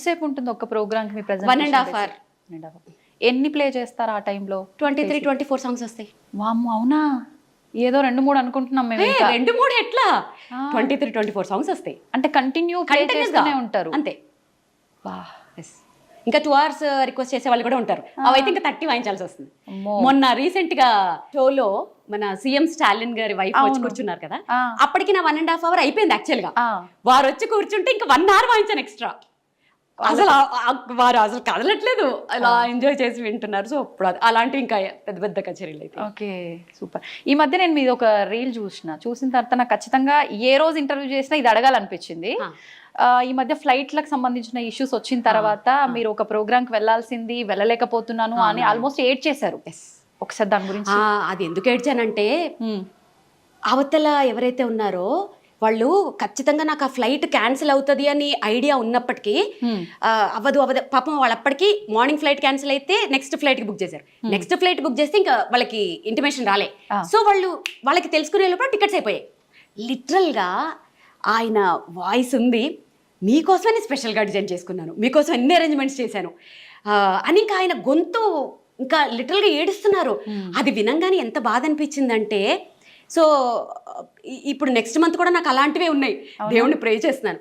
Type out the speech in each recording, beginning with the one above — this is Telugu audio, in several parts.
ఎంతసేపు ఉంటుంది ఒక ప్రోగ్రామ్ కి మీ 1.5 hour. ఎన్ని ప్లే చేస్తారు ఆ టైంలో? 23-24 సాంగ్స్ వస్తాయి. వామ్మో, అవునా? ఏదో 2-3 అనుకుంటున్నాం మేము. ఇంకా 2-3 ఎట్లా 23-24 సాంగ్స్ వస్తాయి. అంటే కంటిన్యూ ప్లే చేస్తూనే ఉంటారు అంతే. వా. ఇంకా 2 hours రిక్వెస్ట్ చేసే వాళ్ళు కూడా ఉంటారు. అవైతే ఇంకా 30 వాయించాల్సి వస్తుంది. మొన్న రీసెంట్ గా షోలో మన సీఎం స్టాలిన్ గారి వైఫ్ వచ్చి కూర్చున్నారు కదా, అప్పటికి నా 1.5 hour అయిపోయింది యాక్చువల్ గా. వారు వచ్చి కూర్చుంటే ఇంకా 1 hour వాయించాను ఎక్స్ట్రా. అసలు వారు అసలు కదలట్లేదు, అలా ఎంజాయ్ చేసి వింటున్నారు. సో ఇప్పుడు అలాంటివి ఇంకా పెద్ద పెద్ద కచేరీలు అయితే. Okay, super. ఈ మధ్య నేను మీది ఒక రీల్ చూసిన తర్వాత నాకు ఖచ్చితంగా ఏ రోజు ఇంటర్వ్యూ చేసినా ఇది అడగాలనిపించింది. ఈ మధ్య ఫ్లైట్లకు సంబంధించిన ఇష్యూస్ వచ్చిన తర్వాత మీరు ఒక ప్రోగ్రామ్కి వెళ్ళాల్సింది, వెళ్ళలేకపోతున్నాను అని ఆల్మోస్ట్ ఏడ్ చేశారు. ఒకసారి దాని గురించి. అది ఎందుకు ఏడ్చానంటే, అవతల ఎవరైతే ఉన్నారో వాళ్ళు ఖచ్చితంగా నాకు ఆ ఫ్లైట్ క్యాన్సిల్ అవుతుంది అని ఐడియా ఉన్నప్పటికీ అవ్వదు పాపం. వాళ్ళు అప్పటికి మార్నింగ్ ఫ్లైట్ క్యాన్సిల్ అయితే నెక్స్ట్ ఫ్లైట్కి బుక్ చేశారు. నెక్స్ట్ ఫ్లైట్ బుక్ చేస్తే ఇంకా వాళ్ళకి ఇంటిమేషన్ రాలే. సో వాళ్ళకి తెలుసుకునే లోపల టికెట్స్ అయిపోయాయి. లిటరల్గా ఆయన వాయిస్ ఉంది, మీకోసమని స్పెషల్గా డిజైన్ చేసుకున్నాను, మీకోసం ఎన్ని అరేంజ్మెంట్స్ చేశాను అని ఇంకా ఆయన గొంతు ఇంకా లిటరల్గా ఏడుస్తున్నారు. అది వినంగానే ఎంత బాధ అనిపించిందంటే, సో ఇప్పుడు నెక్స్ట్ మంత్ కూడా నాకు అలాంటివే ఉన్నాయి. దేవుణ్ణి ప్రే చేస్తున్నాను.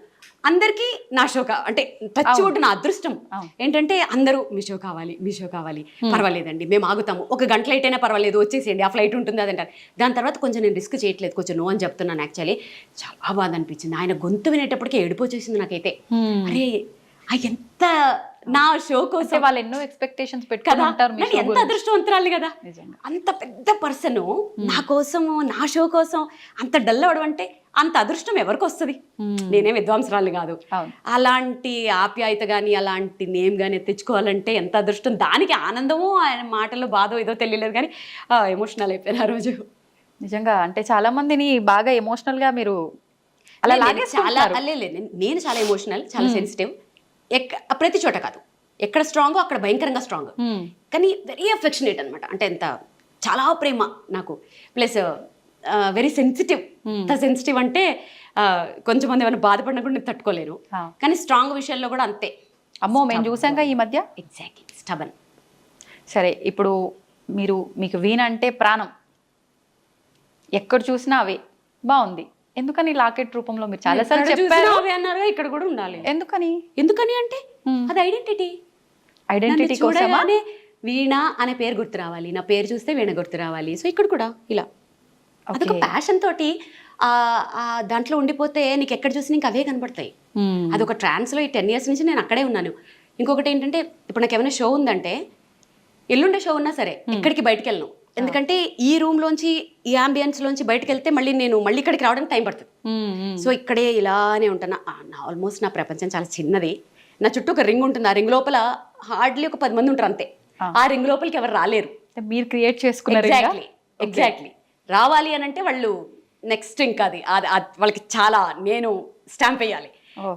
అందరికీ నా షో అంటే టచ్ వుడ్ నా అదృష్టం ఏంటంటే అందరూ మీ షో కావాలి, పర్వాలేదండి మేము ఆగుతాము, 1 గంట లేట్ అయినా పర్వాలేదు వచ్చేసేయండి, ఆ ఫ్లైట్ ఉంటుంది అదంటారు. దాని తర్వాత కొంచెం నేను రిస్క్ చేయట్లేదు, కొంచెం నో అని చెప్తున్నాను. యాక్చువల్లీ చాలా బాధ అనిపించింది. ఆయన గొంతు వినేటప్పటికీ ఏడుపు వచ్చేసింది నాకైతే. అరే ఎంత నా షో కోసం వాళ్ళు ఎన్నో ఎక్స్పెక్టేషన్స్ పెట్టుకుంటారు. ఎంత అదృష్టవంతురాలి కదా, అంత పెద్ద పర్సన్ నా కోసము నా షో కోసం అంత డల్ అవడం అంటే అంత అదృష్టం ఎవరికి వస్తుంది? నేనే విద్వాంసరాలు కాదు. అలాంటి ఆప్యాయత కానీ అలాంటి నేమ్ కానీ తెచ్చుకోవాలంటే ఎంత అదృష్టం. దానికి ఆనందము ఆయన మాటలు బాధో ఏదో తెలియలేదు కానీ ఎమోషనల్ అయిపోయాను ఆ రోజు. నిజంగా అంటే చాలా మందిని బాగా ఎమోషనల్ గా మీరు అలా నేను చాలా ఎమోషనల్, చాలా సెన్సిటివ్. ప్రతి చోట కాదు, ఎక్కడ స్ట్రాంగో అక్కడ భయంకరంగా స్ట్రాంగ్, కానీ వెరీ అఫెక్షనేట్ అనమాట. అంటే ఎంత చాలా ప్రేమ నాకు, ప్లస్ వెరీ సెన్సిటివ్. ఎంత సెన్సిటివ్ అంటే కొంచెం మంది ఏమైనా బాధపడినా కూడా నేను తట్టుకోలేను, కానీ స్ట్రాంగ్ విషయాల్లో కూడా అంతే. అమ్మో, మేము చూసాంగా ఈ మధ్య. Exactly, stubborn. సరే, ఇప్పుడు మీకు వీణ అంటే ప్రాణం, ఎక్కడ చూసినా అవే. బాగుంది, ఎందుకని లాకెట్ రూపంలో మీరు చాలా సార్లు చెప్పారు అన్నారు, ఇక్కడ కూడా ఉండాలి. ఎందుకని అంటే అది ఐడెంటిటీ కోసమే. వీణ అనే పేరు గుర్తు రావాలి, నా పేరు చూస్తే వీణ గుర్తు రావాలి. సో ఇక్కడ కూడా ఇలా అదొక ప్యాషన్ తోటి దాంట్లో ఉండిపోతే నీకు ఎక్కడ చూసి నీకు అవే కనపడతాయి. అదొక ట్రాన్స్లో ఈ 10 years నుంచి నేను అక్కడే ఉన్నాను. ఇంకొకటి ఏంటంటే, ఇప్పుడు నాకు ఏమైనా షో ఉందంటే, ఎల్లుండే షో ఉన్నా సరే ఎక్కడికి బయటకు వెళ్ళను. ఎందుకంటే ఈ రూమ్ లోంచి ఈ అంబియన్స్ లోంచి బయటకు వెళ్తే మళ్ళీ ఇక్కడికి రావడానికి టైం పడుతుంది. సో ఇక్కడే ఇలానే ఉంటాను. ఆల్మోస్ట్ నా ప్రపంచం చాలా చిన్నది. నా చుట్టూ ఒక రింగ్ ఉంటుంది, ఆ రింగ్ లోపల హార్డ్లీ ఒక 10 మంది ఉంటారు అంతే. ఆ రింగ్ లోపలికి ఎవరు రాలేరు, మీరు క్రియేట్ చేసుకున్నారు. ఎగ్జాక్ట్లీ. రావాలి అని అంటే వాళ్ళు నెక్స్ట్ ఇంకా అది వాళ్ళకి చాలా నేను స్టాంప్ వేయాలి.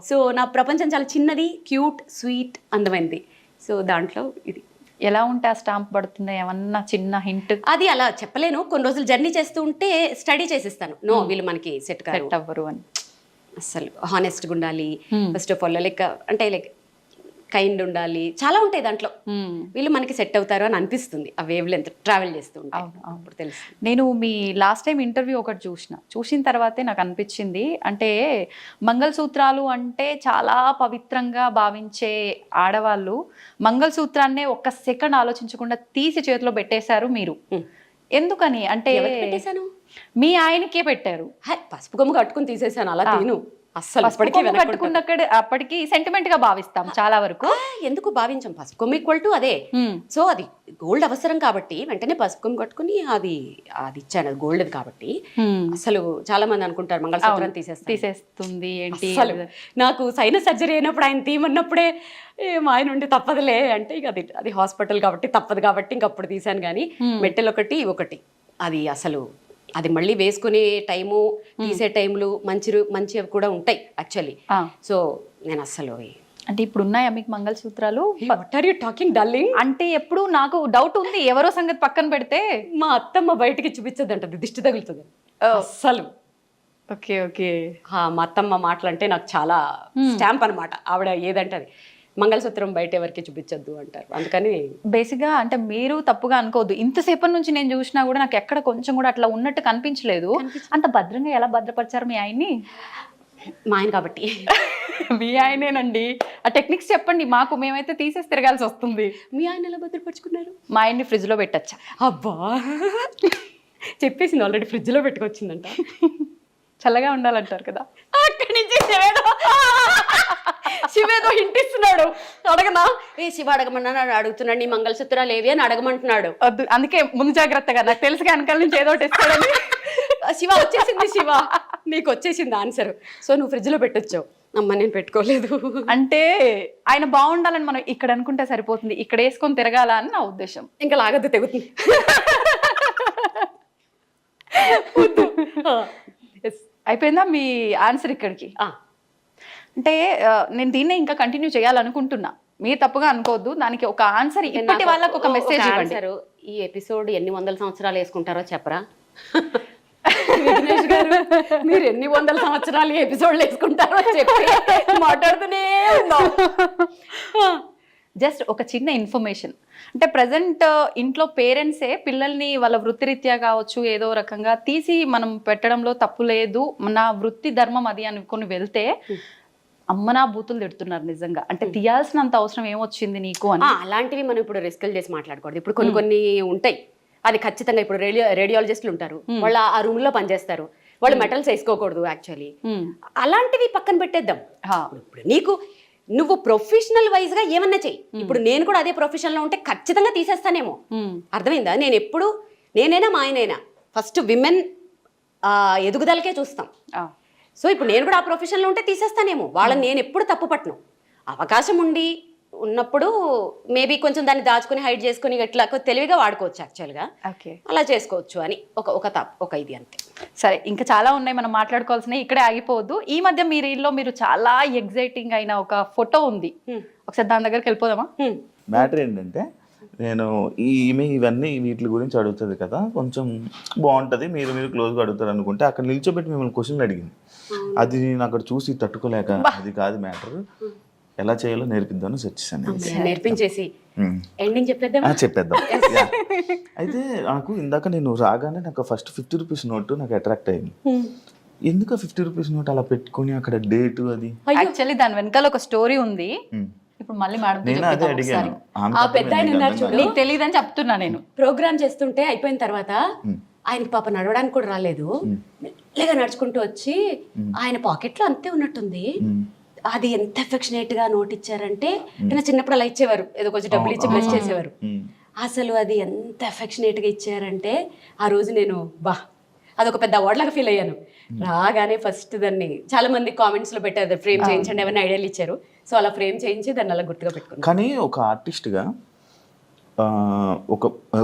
సో నా ప్రపంచం చాలా చిన్నది, క్యూట్, స్వీట్, అందమైనది. సో దాంట్లో ఇది ఎలా ఉంటే ఆ స్టాంప్ పడుతుంది, ఏమన్నా చిన్న హింట్? అది అలా చెప్పలేను. కొన్ని రోజులు జర్నీ చేస్తూ ఉంటే స్టడీ చేసిస్తాను. వీళ్ళు మనకి సెట్ అవ్వరు అని. అసలు హానెస్ట్గా ఉండాలి first of all, like kind ఉండాలి, చాలా ఉంటాయి దాంట్లో. వీళ్ళు మనకి సెట్ అవుతారు అని అనిపిస్తుంది ఆ వేవ్ లెంత్ ట్రావెల్ చేస్తూ ఉంటా. అప్పుడు తెలుసు. నేను మీ లాస్ట్ టైం ఇంటర్వ్యూ ఒకటి చూసిన తర్వాతే నాకు అనిపించింది, అంటే మంగళసూత్రాలు అంటే చాలా పవిత్రంగా భావించే ఆడవాళ్ళు మంగళసూత్రాన్నే 1 సెకండ్ ఆలోచించకుండా తీసి చేతిలో పెట్టేశారు మీరు. ఎందుకని అంటే మీ ఆయనకే పెట్టారు. పసుపు కొమ్ము కట్టుకుని తీసేసాను, అలా తీను అస్సలు. అప్పటికి సెంటిమెంట్ గా భావిస్తాం చాలా వరకు. ఎందుకు భావించాం? పసుపు కొమ్ము ఈక్వల్ టు అదే. సో అది గోల్డ్ అవసరం కాబట్టి వెంటనే పసుపు కొమ్ము కట్టుకుని అది ఇచ్చాను, అది గోల్డ్ కాబట్టి. అసలు చాలా మంది అనుకుంటారు మంగళసూత్రం తీసేస్తుంది ఏంటి. అసలు నాకు సైనస్ సర్జరీ అయినప్పుడు ఆయన తీయమన్నప్పుడే ఆయన ఉండి తప్పదులే అంటే, ఇక అది హాస్పిటల్ కాబట్టి తప్పదు కాబట్టి ఇంకప్పుడు తీసాను. కానీ మెట్టెలు ఒకటి అది అసలు అది మళ్ళీ వేసుకునే టైము, తీసే టైములు మంచివి కూడా ఉంటాయి యాక్చువల్లీ. సో నేను అసలు అంటే ఇప్పుడు ఉన్నాయా మీకు మంగళసూత్రాలు? What are you talking darling? అంటే ఎప్పుడు నాకు డౌట్ ఉంది, ఎవరో సంగతి పక్కన పెడితే మా అత్తమ్మ బయటికి చూపించదంటది, దిష్టి తగులుతుంది అస్సలు. ఓకే. మా అత్తమ్మ మాటలు అంటే నాకు చాలా స్టాంప్ అనమాట. ఆవిడ ఏదంటే అది మంగళసూత్రం బయట ఎవరికి చూపించొద్దు అంటారు. అందుకని బేసిక్గా అంటే మీరు తప్పుగా అనుకోవద్దు, ఇంతసేపటి నుంచి నేను చూసినా కూడా నాకు ఎక్కడ కొంచెం కూడా అట్లా ఉన్నట్టు కనిపించలేదు. అంత భద్రంగా ఎలా భద్రపరిచారు మీ ఆయన్ని? మా ఆయన కాబట్టి. మీ ఆయనేనండి, ఆ టెక్నిక్స్ చెప్పండి మాకు, మేమైతే తీసేసి తిరగాల్సి వస్తుంది. మీ ఆయన ఎలా భద్రపరుచుకున్నారు? మా ఆయన్ని ఫ్రిడ్జ్లో పెట్టచ్చా? అబ్బా చెప్పేసింది ఆల్రెడీ, ఫ్రిడ్జ్లో పెట్టుకొచ్చిందంట. చల్లగా ఉండాలంటారు కదా. అక్కడి నుంచి శివేదో హింటిస్తున్నాడు. అడగనా? ఏ శివ అడగమన్నా అడుగుతున్నాడు, నీ మంగళసూత్రాలు ఏవి అని అడగమంటున్నాడు. వద్దు, అందుకే ముందు జాగ్రత్తగా, నాకు తెలుసు వెనకాల నుంచి ఏదో ఒకటి ఇస్తాడని. శివ వచ్చేసింది, శివ నీకు వచ్చేసింది ఆన్సర్. సో నువ్వు ఫ్రిడ్జ్లో పెట్టొచ్చావు. అమ్మ నేను పెట్టుకోలేదు. అంటే ఆయన బాగుండాలని మనం ఇక్కడ అనుకుంటే సరిపోతుంది, ఇక్కడ వేసుకొని తిరగాల అని నా ఉద్దేశం. ఇంకా లాగద్దు, తెగుతుంది. అయిపోయిందా మీ ఆన్సర్ ఇక్కడికి? అంటే నేను దీన్నే ఇంకా కంటిన్యూ చేయాలనుకుంటున్నా, మీరు తప్పుగా అనుకోవద్దు. దానికి ఒక ఆన్సర్, ఇప్పటి వాళ్ళకి ఒక మెసేజ్ ఇవ్వండి. ఈ ఎపిసోడ్ ఎన్ని వందల సంవత్సరాలు వేసుకుంటారో చెప్పరా? విఘ్నేష్ గారు, మీరు ఎన్ని వందల సంవత్సరాలు ఎపిసోడ్లు వేసుకుంటారో చెప్పి మాట్లాడుతూనే ఉన్నాం. జస్ట్ ఒక చిన్న ఇన్ఫర్మేషన్, అంటే ప్రజెంట్ ఇంట్లో పేరెంట్సే పిల్లల్ని వాళ్ళ వృత్తిరీత్యా కావచ్చు ఏదో రకంగా తీసి మనం పెట్టడంలో తప్పు లేదు, నా వృత్తి ధర్మం అది అనుకుని వెళ్తే అమ్మనా బూతులు తిడుతున్నారు నిజంగా. అంటే తీయాల్సినంత అవసరం ఏమొచ్చింది నీకు అని. అలాంటివి మనం ఇప్పుడు రిస్కులు చేసి మాట్లాడకూడదు. ఇప్పుడు కొన్ని ఉంటాయి, అది ఖచ్చితంగా ఇప్పుడు రేడియాలజిస్టులు ఉంటారు, వాళ్ళు ఆ రూమ్ లో పనిచేస్తారు, వాళ్ళు మెటల్స్ వేసుకోకూడదు యాక్చువల్లీ. అలాంటివి పక్కన పెట్టేద్దాం. ఇప్పుడు నువ్వు ప్రొఫెషనల్ వైజ్ గా ఏమన్నా చెయ్యి. ఇప్పుడు నేను కూడా అదే ప్రొఫెషన్ లో ఉంటే ఖచ్చితంగా తీసేస్తానేమో. అర్థమైందా? నేనైనా మా ఆయనైనా ఫస్ట్ విమెన్ ఎదుగుదలకే చూస్తాం. సో ఇప్పుడు నేను కూడా ఆ ప్రొఫెషన్లో ఉంటే తీసేస్తానేమో. వాళ్ళని నేను ఎప్పుడు తప్పు పట్టను. అవకాశం ఉన్నప్పుడు మేబీ కొంచెం దాన్ని దాచుకుని హైడ్ చేసుకుని ఇట్లా తెలివిగా వాడుకోవచ్చు యాక్చువల్గా. అలా చేసుకోవచ్చు అని ఒక ఇది అంతే. సరే, ఇంకా చాలా ఉన్నాయి మనం మాట్లాడుకోవాల్సినవి, ఇక్కడే ఆగిపోవద్దు. ఈ మధ్య మీరు చాలా ఎగ్జైటింగ్ అయిన ఒక ఫోటో ఉంది, ఒకసారి దాని దగ్గరికి వెళ్ళిపోదామా? మ్యాటర్ ఏంటంటే, నేను ఇవన్నీ వీటి గురించి అడుగుతుంది కదా, కొంచెం బాగుంటుంది, మీరు క్లోజ్గా అడుగుతారు అనుకుంటే అక్కడ నిల్చోబెట్టి మిమ్మల్ని క్వశ్చన్లు అడిగింది. అది నేను అక్కడ చూసి తట్టుకోలేక, అది కాదు మ్యాటర్, ఎలా చేయాలో నేర్పిద్దామని వచ్చేసాను. నేర్పించేసి చెప్పేద్దాం. అయితే నాకు ఇందాక నేను రాగానే నాకు ఫస్ట్ 50 రూపీస్ నోటు నాకు అట్రాక్ట్ అయింది. ఎందుకు 50 రూపీస్ నోట్ అలా పెట్టుకుని అక్కడ డేట్ అది? యాక్చువల్లీ దాని వెనకాల ఒక స్టోరీ ఉంది. ఇప్పుడు మళ్ళీ మేడం నీకు తెలియదని చెప్తున్నా. నేను ప్రోగ్రామ్ చేస్తుంటే అయిపోయిన తర్వాత ఆయనకి పాప నడవడానికి కూడా రాలేదు, మెల్లగా నడుచుకుంటూ వచ్చి ఆయన పాకెట్ లో అంతే ఉన్నట్టుంది. అది ఎంత ఎఫెక్షనేట్ గా నోట్ ఇచ్చారంటే, నా చిన్నప్పుడు అలా ఇచ్చేవారు, ఏదో కొంచెం డబ్బులు ఇచ్చి బ్లెస్ చేసేవారు. అసలు అది ఎంత ఎఫెక్షనేట్ గా ఇచ్చారంటే ఆ రోజు నేను అదొక పెద్ద అవార్డ్ లాగా ఫీల్ అయ్యాను. రాగానే ఫస్ట్ దాన్ని చాలా మంది కామెంట్స్ లో పెట్టారు, ఫ్రేమ్ చేయించండి, ఏమైనా ఐడియాలు ఇచ్చారు. సో అలా ఫ్రేమ్ చేయించి దాన్ని అలా గుర్తుగా పెట్టుకున్నాను. కానీ ఒక ఆర్టిస్ట్గా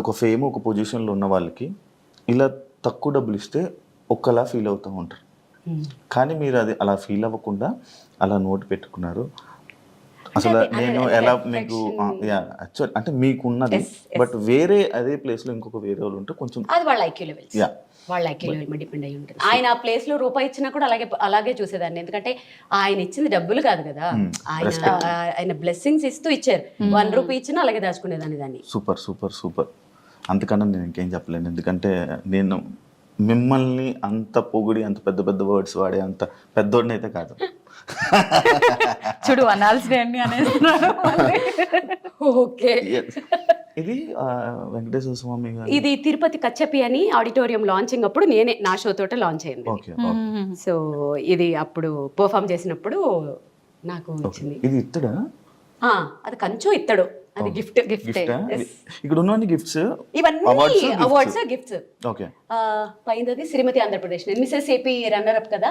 ఒక ఫేమ్ ఒక పొజిషన్లో ఉన్న వాళ్ళకి ఇలా తక్కువ డబ్బులు ఇస్తే ఒకలా ఫీల్ అవుతూ ఉంటారు. కానీ మీరు అది అలా ఫీల్ అవ్వకుండా అలా నోటు పెట్టుకున్నారు. అసలు నేను ఎలా మీకు యాక్చువల్ అంటే మీకున్నది, బట్ వేరే అదే ప్లేస్లో ఇంకొక వేరే వాళ్ళు ఉంటే కొంచెం అది వాళ్ళ ఐక్యూ లెవెల్స్, వాళ్ళ ఐక్యూ లెవెల్ మీద డిపెండ్ అయ్యి ఉంటుంది. ఆయన ఆ ప్లేస్ లో రూపాయి ఇచ్చినా కూడా అలాగే చూసేదాన్ని. ఎందుకంటే ఆయన ఇచ్చింది డబ్బులు కాదు కదా, ఆయన బ్లెస్సింగ్స్ ఇస్తూ ఇచ్చారు. 1 రూపీ ఇచ్చినా అలాగే దాచుకునేదాన్ని దాన్ని. Super super super. అంతకన్నా నేను ఇంకేం చెప్పలేను, ఎందుకంటే నేను మిమ్మల్ని అంత పొగిడి అంత పెద్ద పెద్ద వర్డ్స్ వాడే అంత పెద్దోడిని అయితే కాదు. చూడు అనాల్సి అనేస్తున్నాడు. ఓకే, ఇది వెంకటేశ్వర స్వామి ఇది తిరుపతి కచ్చపి అని ఆడిటోరియం లాంచింగ్ అప్పుడు నేనే నా షో తోట లాంచ్ అయింది. సో ఇది అప్పుడు పర్ఫామ్ చేసినప్పుడు నాకు వచ్చింది. ఇది ఇత్తడా? అది కంచు ఇత్తడు, అది గిఫ్ట్. ఇక్కడ ఉన్న గిఫ్ట్స్ ఇవన్నీ అవార్డ్స్ గిఫ్ట్స్. ఓకే, పైనది Srimathi Andhra Pradesh, Mrs AP runner up కదా.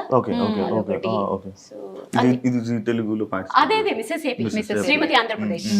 ఇది తెలుగులో అదే మిసెస్ ఏపీ, శ్రీమతి ఆంధ్రప్రదేశ్.